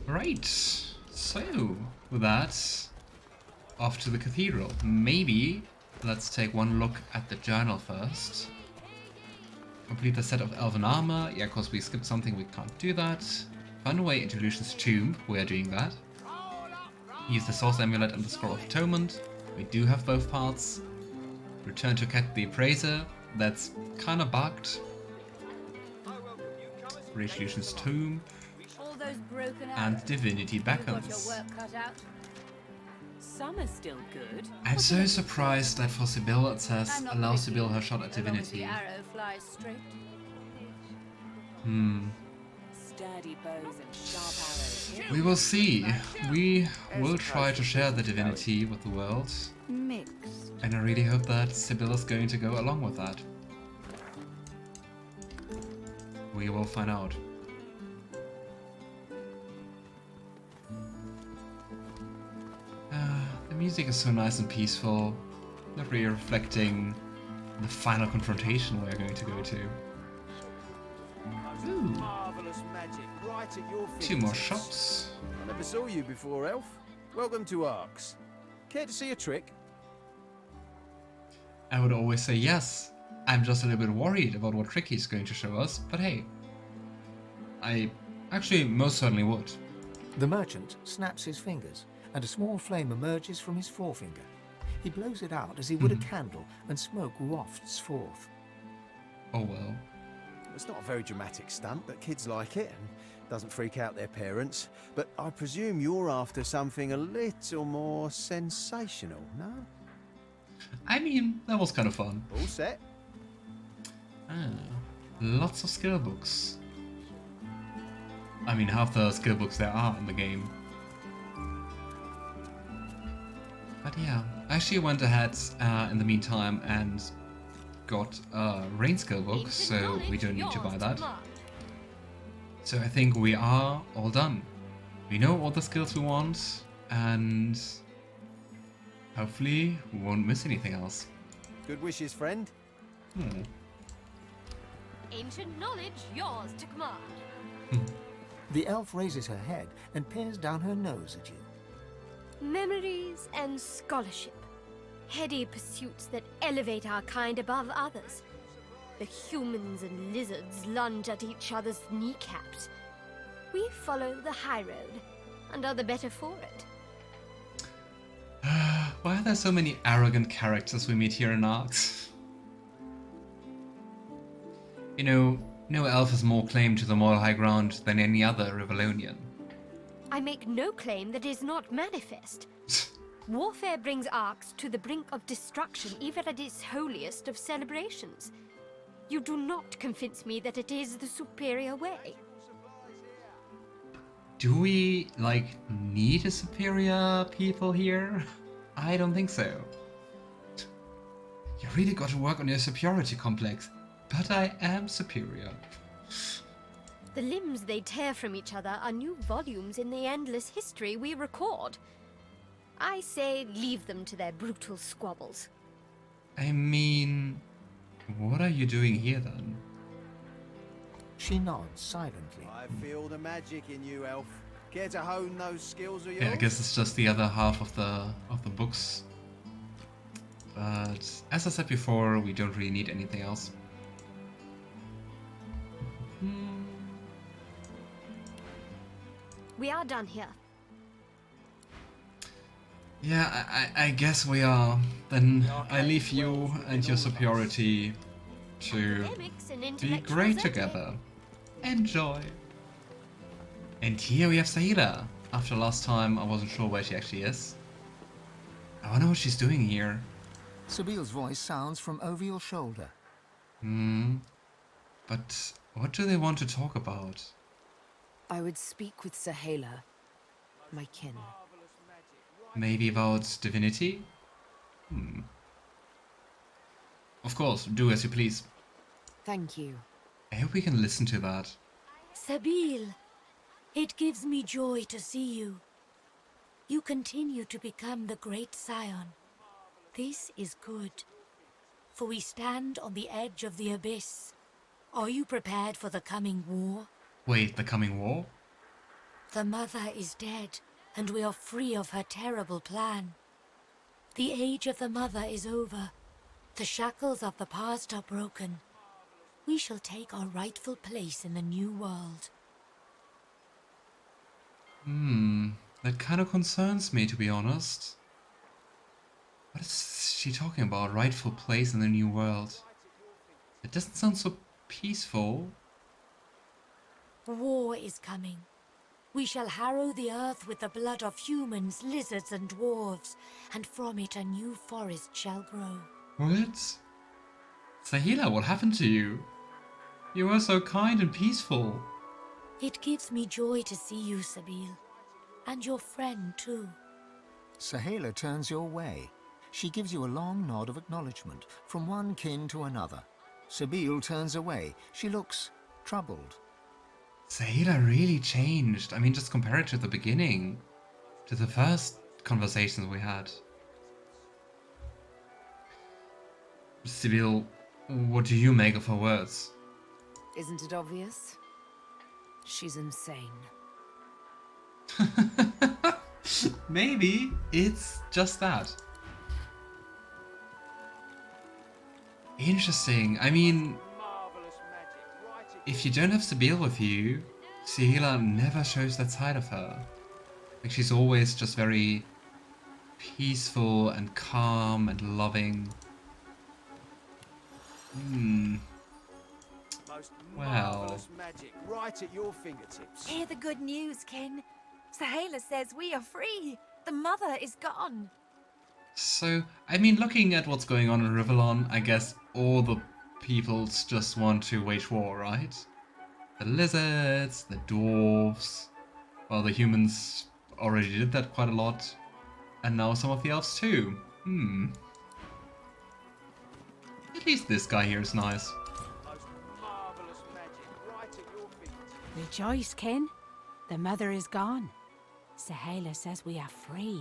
Right, so with that, off to the cathedral. Maybe let's take one look at the journal first. Complete the set of elven armor. Yeah, of course we skipped something, we can't do that. Find a way into Lucian's tomb, we are doing that. Use the source amulet and the scroll of atonement. We do have both parts. Return to Cat the Appraiser. That's kinda bugged. Reach Lucian's tomb. All those broken And arrows. Divinity You got your beckons. work cut out. Some are still good. I'm so surprised that for Sebille it says I'm not allow picky, Sebille her shot at as long as the Divinity. arrow flies straight. Sturdy bows and sharp arrows. We will see. We will try to share the divinity with the world. Mixed. And I really hope that Sebille is going to go along with that. We will find out. The music is so nice and peaceful, not really reflecting the final confrontation we're going to go to. Ooh, Marvelous magic right at your two more fingertips. shops. I never saw you before, Elf. Welcome to Arx. Care to see a trick? I would always say yes. I'm just a little bit worried about what trick he's going to show us, but hey. I actually most certainly would. The merchant snaps his fingers, and a small flame emerges from his forefinger. He blows it out as he would a candle, and smoke wafts forth. Oh well. It's not a very dramatic stunt, but kids like it and doesn't freak out their parents. But I presume you're after something a little more sensational, no? I mean, that was kind of fun. All set? Ah, lots of skill books. I mean, half the skill books there are in the game. But yeah, I actually went ahead in the meantime and got a rain skill book, so we don't need to buy that. So I think we are all done. We know all the skills we want, and hopefully we won't miss anything else. Good wishes, friend. Ancient knowledge, yours to command. The elf raises her head and peers down her nose at you. Memories and scholarship. Heady pursuits that elevate our kind above others. The humans and lizards lunge at each other's kneecaps. We follow the high road, and are the better for it. Why are there so many arrogant characters we meet here in Arx? You know, no elf has more claim to the moral high ground than any other Rivellonian. I make no claim that is not manifest. Warfare brings Arx to the brink of destruction even at its holiest of celebrations. You do not convince me that it is the superior way. Do we, like, need a superior people here? I don't think so. You really got to work on your superiority complex, but I am superior. The limbs they tear from each other are new volumes in the endless history we record. I say leave them to their brutal squabbles. I mean, what are you doing here then? She nods silently. I feel the magic in you, Elf. Care to hone those skills of yours? Yeah, I guess it's just the other half of the books. But as I said before, we don't really need anything else. We are done here. Yeah, I guess we are. Then I leave you and your superiority to Academics and be intellectuals great only. together. Enjoy. And here we have Sahila. After last time, I wasn't sure where she actually is. I wonder what she's doing here. Sebille's voice sounds from over your shoulder. But what do they want to talk about? I would speak with Sahela, my kin. Maybe about divinity? Of course, do as you please. Thank you. I hope we can listen to that. Sebille, it gives me joy to see you. You continue to become the great scion. This is good, for we stand on the edge of the abyss. Are you prepared for the coming war? Wait, the coming war? The mother is dead, and we are free of her terrible plan. The age of the mother is over. The shackles of the past are broken. We shall take our rightful place in the new world. That kind of concerns me, to be honest. What is she talking about? Rightful place in the new world? It doesn't sound so peaceful. War is coming. We shall harrow the earth with the blood of humans, lizards, and dwarves, and from it a new forest shall grow. What? Sahila, what happened to you? You were so kind and peaceful. It gives me joy to see you, Sebille. And your friend, too. Sahela turns your way. She gives you a long nod of acknowledgement from one kin to another. Sebille turns away. She looks troubled. Sahila really changed. I mean, just compare it to the beginning. To the first conversations we had. Sebille, what do you make of her words? Isn't it obvious? She's insane. Maybe it's just that. Interesting. I mean, if you don't have Sebille with you, Sahila never shows that side of her. Like, she's always just very peaceful and calm and loving. Well. Magic right at your fingertips. Hear the good news, kin. Sahela says we are free. The mother is gone. So, I mean, looking at what's going on in Rivellon, I guess all the peoples just want to wage war, right? The lizards, the dwarves, well, the humans already did that quite a lot, and now some of the elves too. At least this guy here is nice. Rejoice, kin. The mother is gone. Sahela says we are free.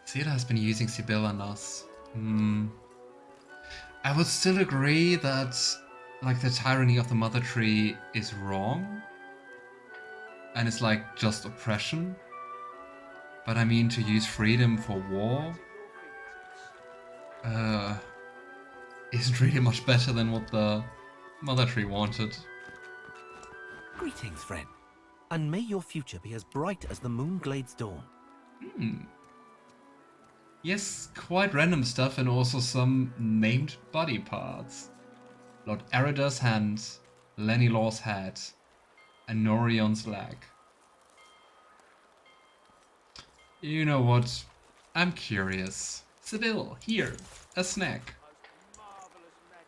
Sahela has been using Sebille on us. I would still agree that, like, the tyranny of the Mother Tree is wrong. And it's like just oppression. But I mean, to use freedom for war isn't really much better than what the Mother Tree wanted. Greetings, friend. And may your future be as bright as the Moonglade's dawn. Yes, quite random stuff and also some named body parts. Lord Erida's hand, Lenilaw's head, and Norion's leg. You know what? I'm curious. Sebille, here, a snack.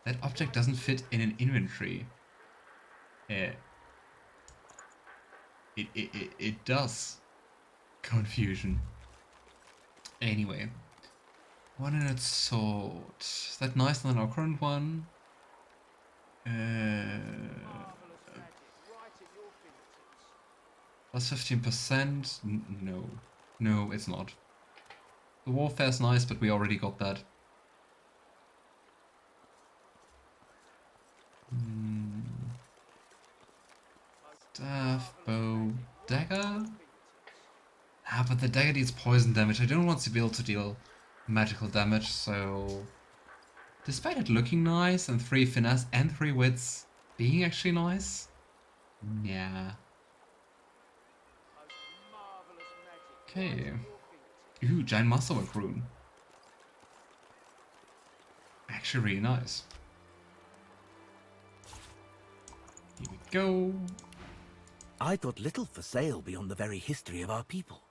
That object doesn't fit in an inventory. It does. Confusion. Anyway. One-handed sword. Is that nicer than our current one? Plus 15%? No. No, it's not. The warfare's nice, but we already got that. Staff, bow, dagger? Ah, but the dagger deals poison damage. I don't want Sebille to deal magical damage, so... Despite it looking nice, and 3 finesse and 3 wits being actually nice? Yeah. Okay. Ooh, giant masterwork rune. Actually really nice. Here we go. I thought little for sale beyond the very history of our people.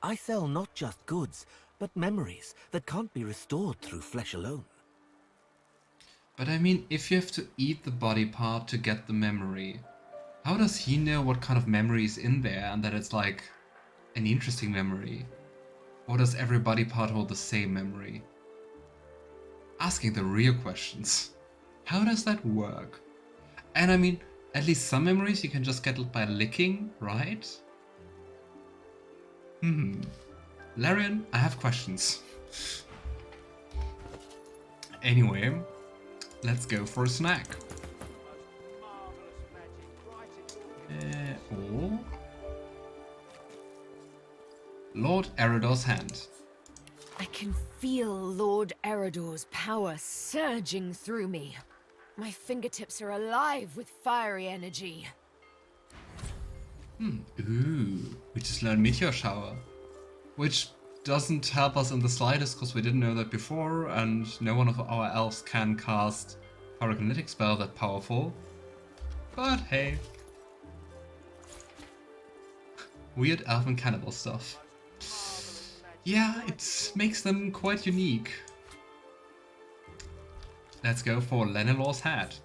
I sell not just goods, but memories that can't be restored through flesh alone. But I mean, if you have to eat the body part to get the memory, how does he know what kind of memory is in there and that it's like an interesting memory? Or does every body part hold the same memory? Asking the real questions. How does that work? And I mean, at least some memories you can just get by licking, right? Larian, I have questions. Anyway, let's go for a snack. Oh, Lord Eredor's hand. I can feel Lord Eredor's power surging through me. My fingertips are alive with fiery energy. Ooh, we just learned Meteor Shower. Which doesn't help us in the slightest because we didn't know that before, and no one of our elves can cast pyrokinetic spell that powerful. But hey. Weird elven cannibal stuff. Yeah, it makes them quite unique. Let's go for Lenelor's hat.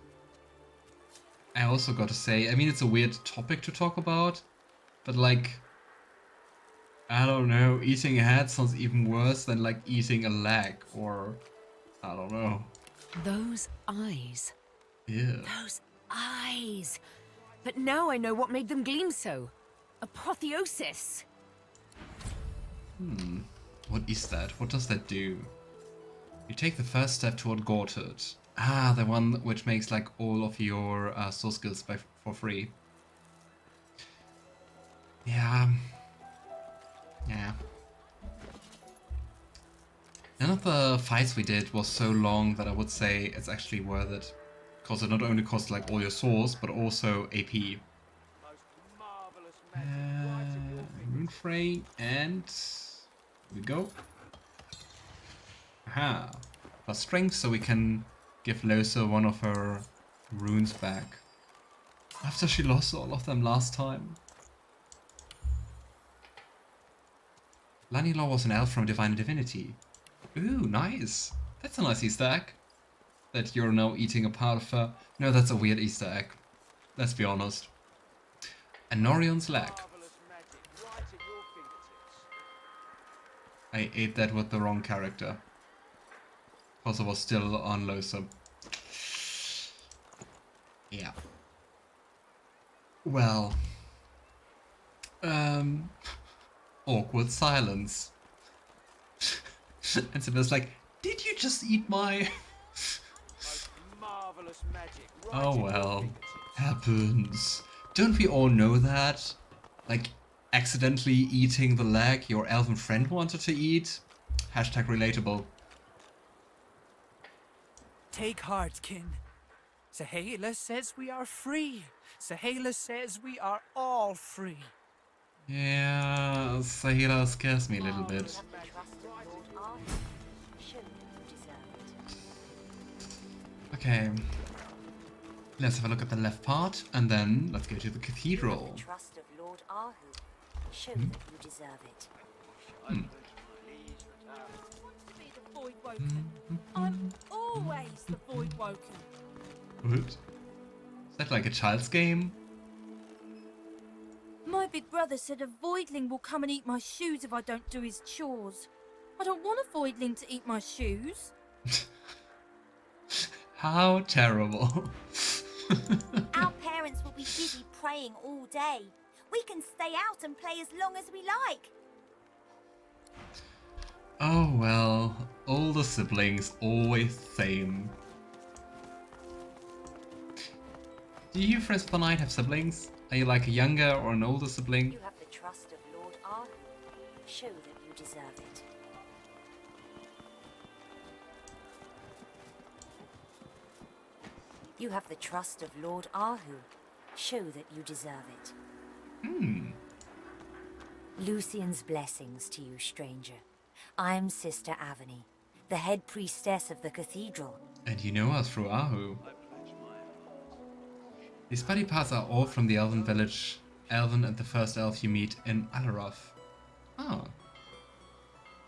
I also got to say, I mean, it's a weird topic to talk about, but like, I don't know, eating a hat sounds even worse than like eating a leg, or I don't know. Those eyes. Yeah. Those eyes. But now I know what made them gleam so. Apotheosis. What is that? What does that do? You take the first step toward Gorted. Ah, the one which makes like all of your soul skills for free. Yeah. Yeah. None of the fights we did was so long that I would say it's actually worth it. Because it not only costs like all your souls, but also AP. Rune Frame, and here we go. Aha. Plus strength, so we can give Lohse one of her runes back. After she lost all of them last time. Lanilor was an elf from Divine Divinity. Ooh, nice. That's a nice Easter egg. That you're now eating a part of her. No, that's a weird Easter egg. Let's be honest. Anorion's leg. I ate that with the wrong character. Because I was still on Lohse. Yeah. Well. Awkward silence. And Sebille's like, did you just eat my... Oh well. Happens. Don't we all know that? Like, accidentally eating the leg your elven friend wanted to eat? Hashtag relatable. Take heart, kin. Sebille says we are free. Sebille says we are all free. Yeah, Sebille scares me a little bit. Okay. Let's have a look at the left part, and then let's go to the cathedral. The trust of Lord Ahu. Show that you deserve it. I'm always the void woken. What? Is that like a child's game? My big brother said a voidling will come and eat my shoes if I don't do his chores. I don't want a voidling to eat my shoes. How terrible. Our parents will be busy praying all day. We can stay out and play as long as we like. Oh well, all the siblings always same. Do you, friends of the night, have siblings? Are you like a younger or an older sibling? You have the trust of Lord Ahu. Show that you deserve it. You have the trust of Lord Ahu. Show that you deserve it. Lucian's blessings to you, stranger. I'm Sister Avony, the head priestess of the cathedral. And you know us through Ahu. These buddy paths are all from the elven village, Elven and the first elf you meet in Alaroth. Oh.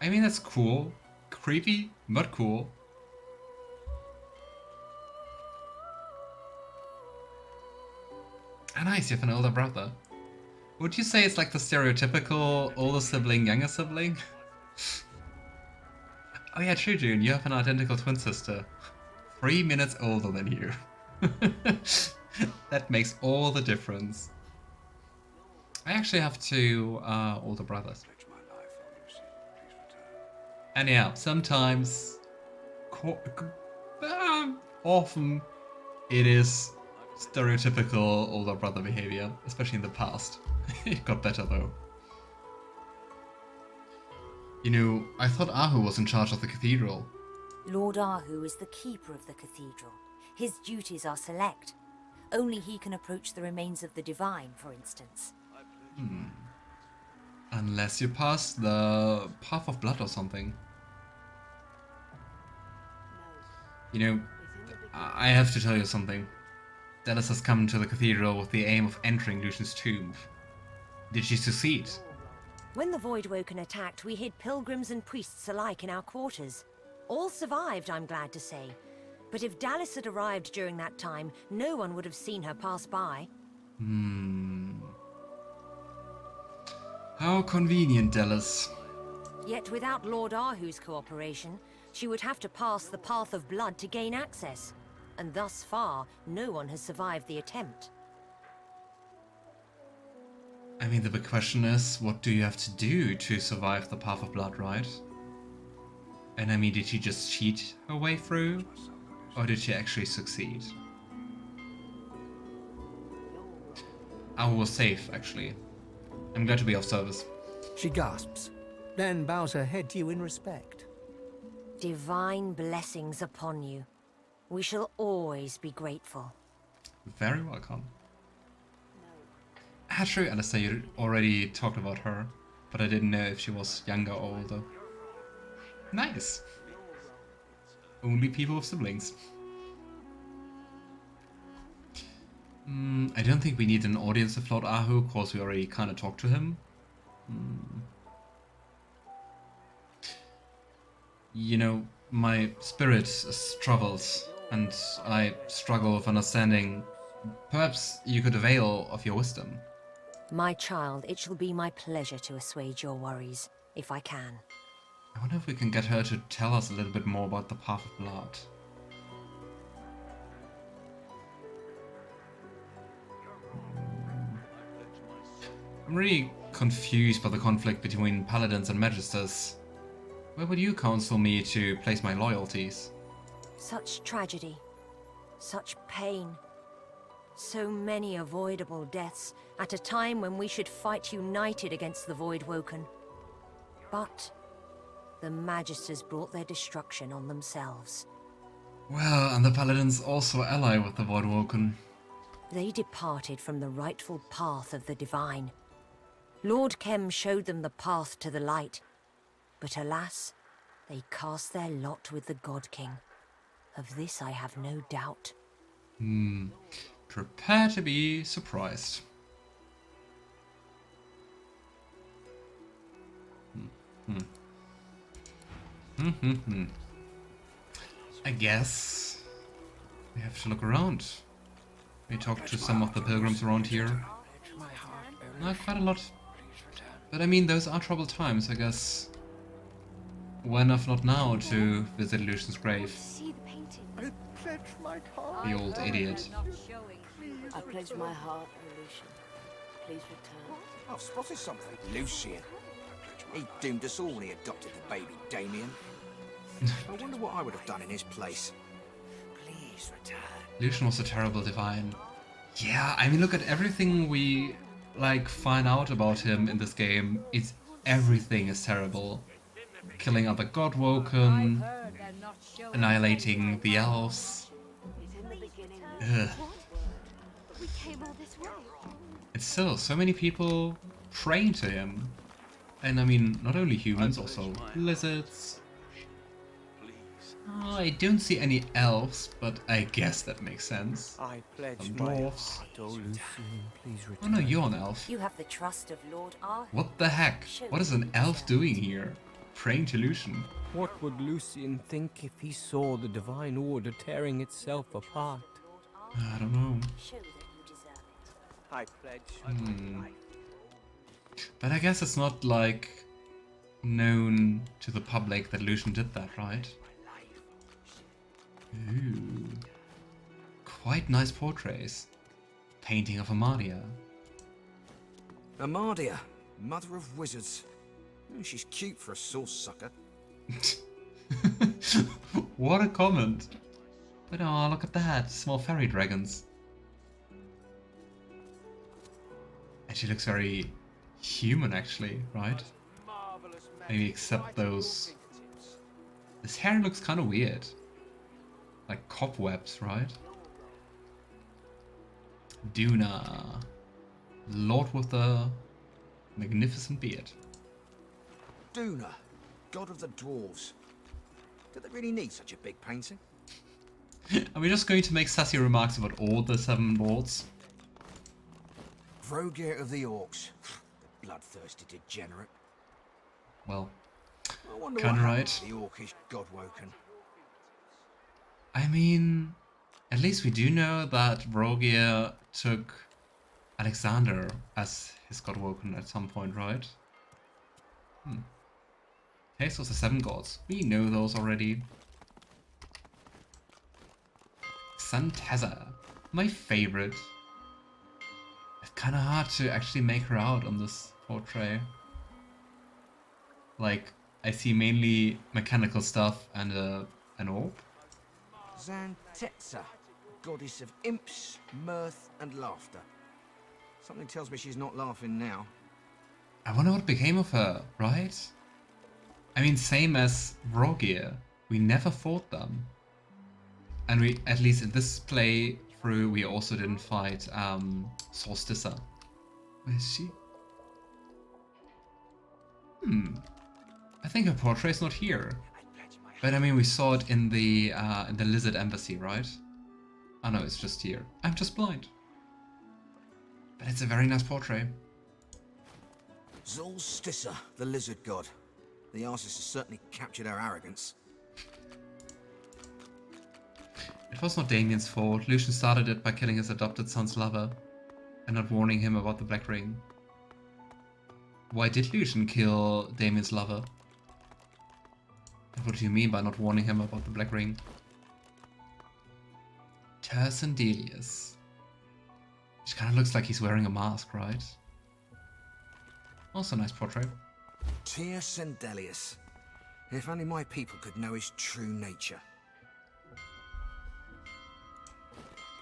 I mean, that's cool. Creepy, but cool. Ah, nice, you have an older brother. Would you say it's like the stereotypical older sibling, younger sibling? Oh yeah, true, June, you have an identical twin sister. 3 minutes older than you. That makes all the difference. I actually have two older brothers. And yeah, sometimes, often, it is stereotypical older brother behavior, especially in the past. It got better though. You know, I thought Ahu was in charge of the cathedral. Lord Ahu is the keeper of the cathedral. His duties are select. Only he can approach the remains of the divine, for instance. Unless you pass the Path of Blood or something. You know, I have to tell you something. Dallas has come to the cathedral with the aim of entering Lucian's tomb. Did she succeed? When the Voidwoken attacked, we hid pilgrims and priests alike in our quarters. All survived, I'm glad to say. But if Dallas had arrived during that time, no one would have seen her pass by. How convenient, Dallas. Yet without Lord Ahu's cooperation, she would have to pass the Path of Blood to gain access. And thus far, no one has survived the attempt. I mean, the big question is, what do you have to do to survive the Path of Blood, right? And I mean, did she just cheat her way through? Or did she actually succeed? I was safe, actually. I'm glad to be of service. She gasps, then bows her head to you in respect. Divine blessings upon you. We shall always be grateful. Very welcome. True, Alistair, you already talked about her, but I didn't know if she was younger or older. Nice. Only people with siblings. I don't think we need an audience with Lord Ahu, because we already kind of talked to him. You know, my spirit is troubled, and I struggle with understanding. Perhaps you could avail of your wisdom. My child, it shall be my pleasure to assuage your worries, if I can. I wonder if we can get her to tell us a little bit more about the Path of Blood. I'm really confused by the conflict between paladins and magisters. Where would you counsel me to place my loyalties? Such tragedy, such pain, so many avoidable deaths at a time when we should fight united against the Voidwoken. But the Magisters brought their destruction on themselves. Well, and the paladins also ally with the Voidwoken. They departed from the rightful path of the divine. Lord Kem showed them the path to the light, but alas, they cast their lot with the God King. Of this I have no doubt. Prepare to be surprised. I guess we have to look around. We talked to some of the pilgrims around here. Not quite a lot. But I mean, those are troubled times, I guess. When if not now to visit Lucian's grave? I pledge my heart. The old idiot. I pledge my heart, O Lucian. Please return. I've spotted something. Lucian. He doomed us all when he adopted the baby Damien. I wonder what I would have done in his place. Please return. Lucian was a terrible divine. Yeah, I mean, look at everything we find out about him in this game. Everything is terrible. Killing other Godwoken, annihilating the elves. Ugh. It's still so many people praying to him. And I mean, not only humans, also lizards. I don't see any elves, but I guess that makes sense. I pledge Some my dwarfs. heart, O Lucian, please return. Oh no, you're an elf. You have the trust of Lord Ahu. What the heck? What is an elf doing here? Praying to Lucian. What would Lucian think if he saw the divine order tearing itself apart? I don't know. I pledge. But I guess it's not known to the public that Lucian did that, right? Ooh. Quite nice portraits. Painting of Amadia. Amadia, mother of wizards. She's cute for a sauce sucker. What a comment. But oh, look at that. Small fairy dragons. And she looks very human, actually, right? Maybe except those... This hair looks kind of weird. Like cobwebs, right? Duna. Lord with the magnificent beard. Duna, god of the dwarves. Do they really need such a big painting? Are we just going to make sassy remarks about all the 7 lords? Vrogir of the orcs. The bloodthirsty degenerate. Well, kinda kinda right. The orcish godwoken. I mean, at least we do know that Vrogir took Alexander as his godwoken at some point, right? Taste of the 7 gods. We know those already. Santezza, my favorite. It's kind of hard to actually make her out on this portrait. Like, I see mainly mechanical stuff and an orb. Xantetza, goddess of imps, mirth, and laughter. Something tells me she's not laughing now. I wonder what became of her, right? I mean, same as Vrogir. We never fought them. And we, at least in this playthrough, we also didn't fight Solstica. Where is she? I think her portrait's not here. But I mean, we saw it in the Lizard Embassy, right? Oh no, it's just here. I'm just blind. But it's a very nice portrait. Solstica, the lizard god. The artist has certainly captured her arrogance. It was not Damien's fault. Lucian started it by killing his adopted son's lover and not warning him about the Black Ring. Why did Lucian kill Damien's lover? And what do you mean by not warning him about the Black Ring? Tersendelius. Which kind of looks like he's wearing a mask, right? Also a nice portrait. Tersendelius. If only my people could know his true nature.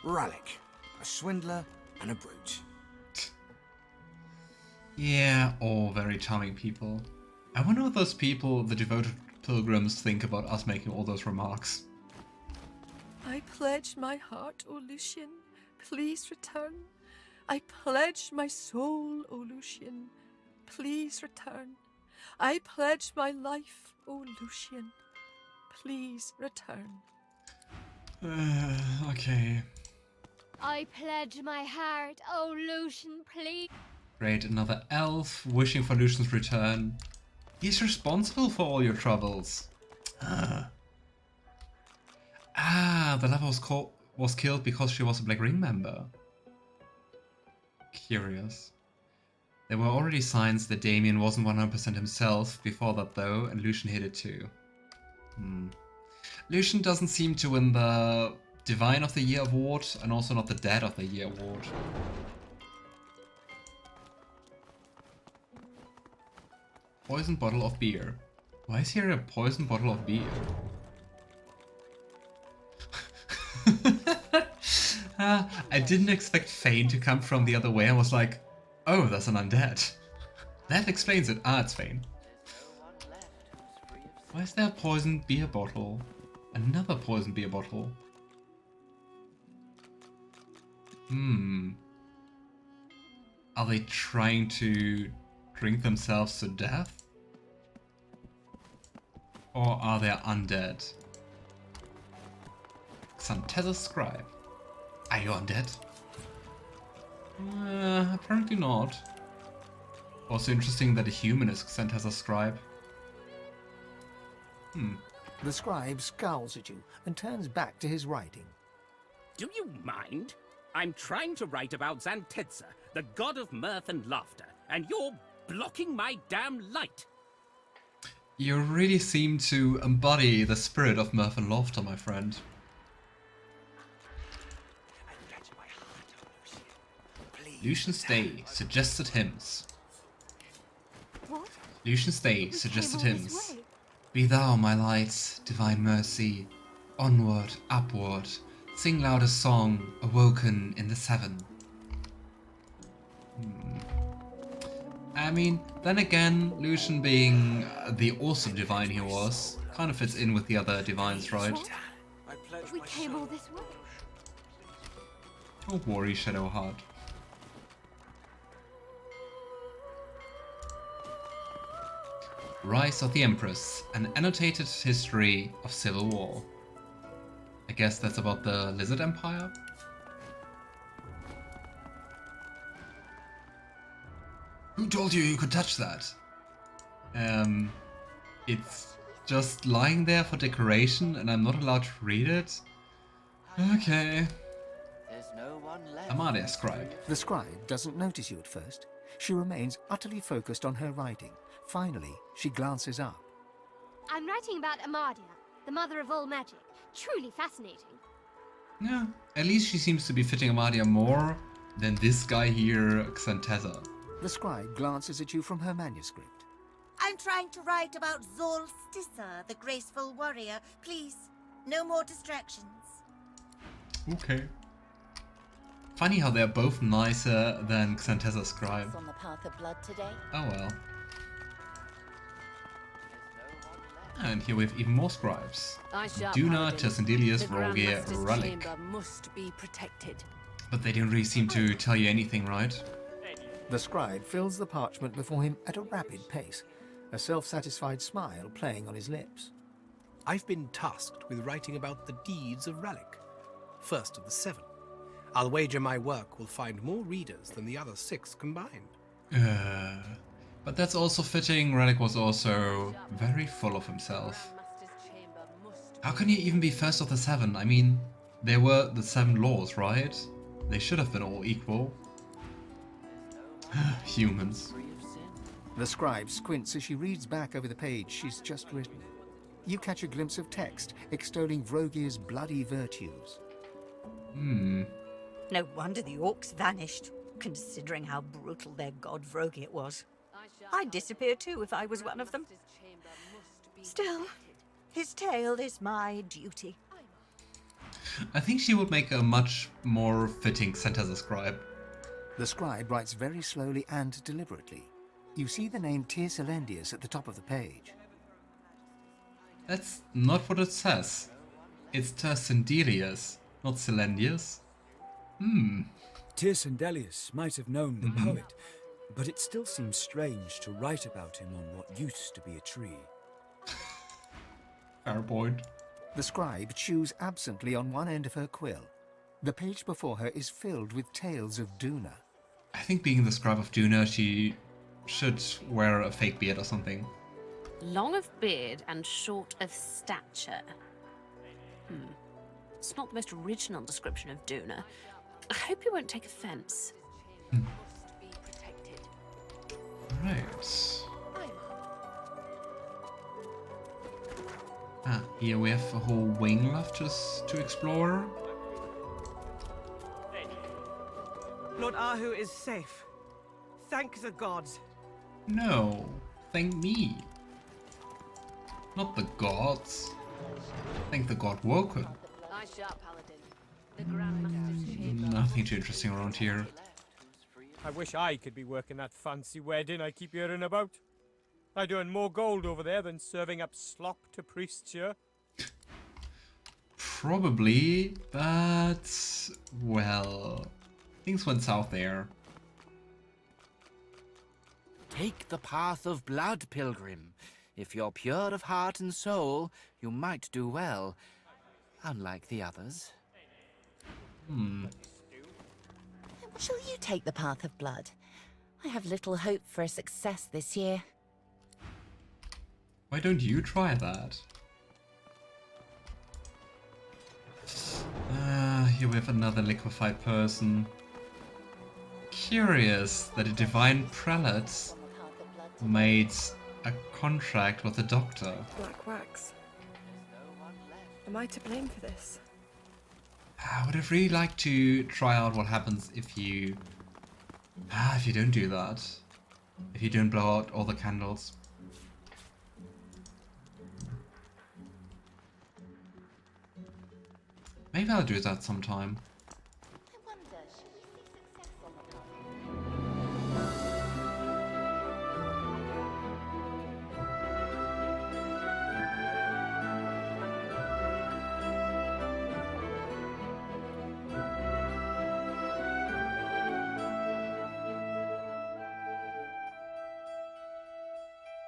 Rallic, a swindler and a brute. Yeah, all very charming people. I wonder what those people, the devoted pilgrims, think about us making all those remarks. I pledge my heart, O Lucian. Please return. I pledge my soul, O Lucian. Please return. I pledge my life, O Lucian. Please return. Okay. I pledge my heart, oh Lucian, please. Great, another elf wishing for Lucian's return. He's responsible for all your troubles. The lover was killed because she was a Black Ring member. Curious. There were already signs that Damien wasn't 100% himself before that though, and Lucian hid it too. Lucian doesn't seem to win the Divine of the Year award, and also not the Dad of the Year award. Poison bottle of beer. Why is here a poison bottle of beer? I didn't expect Fane to come from the other way. I was like, oh, that's an undead. That explains it. Ah, it's Fane. Why is there a poison beer bottle? Another poison beer bottle. Are they trying to drink themselves to death? Or are they undead? Xanthezza's scribe. Are you undead? Apparently not. Also interesting that a human is Xanthezza's scribe. The scribe scowls at you and turns back to his writing. Do you mind? I'm trying to write about Xanthezza, the god of mirth and laughter, and you're blocking my damn light. You really seem to embody the spirit of mirth and laughter, my friend. Lucian's Day suggested hymns. What? Lucian's Day suggested hymns. Be thou my light, divine mercy, onward, upward, sing loudest song, awoken in the 7. I mean, then again, Lucian being the awesome divine he was, kind of fits in with the other divines, right? We came all this way. Don't worry, Shadowheart. Rise of the Empress, an annotated history of civil war. I guess that's about the Lizard Empire? Who told you you could touch that? It's just lying there for decoration and I'm not allowed to read it? Okay. Amadia Scribe. The scribe doesn't notice you at first. She remains utterly focused on her writing. Finally, she glances up. I'm writing about Amadia, the mother of all magic. Truly fascinating. Yeah, at least she seems to be fitting Amadia more than this guy here, Xanteza. The scribe glances at you from her manuscript. I'm trying to write about Zolstissa, the graceful warrior. Please, no more distractions. Okay. Funny how they're both nicer than Xanteza's scribe. On the path of blood today. Oh well. And here we have even more scribes. Duna, Tersendilius, Rogier, Ralik. Must be protected. But they didn't really seem to tell you anything, right? The scribe fills the parchment before him at a rapid pace, a self-satisfied smile playing on his lips. I've been tasked with writing about the deeds of Ralik, first of the 7. I'll wager my work will find more readers than the other 6 combined. But that's also fitting. Ralik was also very full of himself. How can he even be first of the 7? I mean, they were the 7 laws, right? They should have been all equal. Humans. The scribe squints as she reads back over the page she's just written. You catch a glimpse of text extolling Vrogir's bloody virtues. No wonder the orcs vanished, considering how brutal their god Vrogir was. I'd disappear too if I was one of them. Still, his tale is my duty. I think she would make a much more fitting Xanteza scribe. The scribe writes very slowly and deliberately. You see the name Tearsalendius at the top of the page. That's not what it says. It's Tersendilius, not Celendius. Tearsendelius might have known the poet, but it still seems strange to write about him on what used to be a tree. Fair point. The scribe chews absently on one end of her quill. The page before her is filled with tales of Duna. I think being the scribe of Duna, she should wear a fake beard or something. Long of beard and short of stature. It's not the most original description of Duna. I hope you won't take offense. Right. Here we have a whole wing left to explore. Lord Ahu is safe. Thank the gods. No, thank me. Not the gods. Thank the god Woken. Nothing too interesting around here. I wish I could be working that fancy wedding I keep hearing about. I'd earn more gold over there than serving up slop to priests here. Probably, but well, things went south there. Take the path of blood, pilgrim. If you're pure of heart and soul, you might do well, unlike the others. Shall you take the path of blood? I have little hope for a success this year. Why don't you try that? Here we have another liquefied person. Curious that a divine prelate made a contract with a doctor. Black wax. Am I to blame for this? I would have really liked to try out what happens if you don't do that. If you don't blow out all the candles. Maybe I'll do that sometime.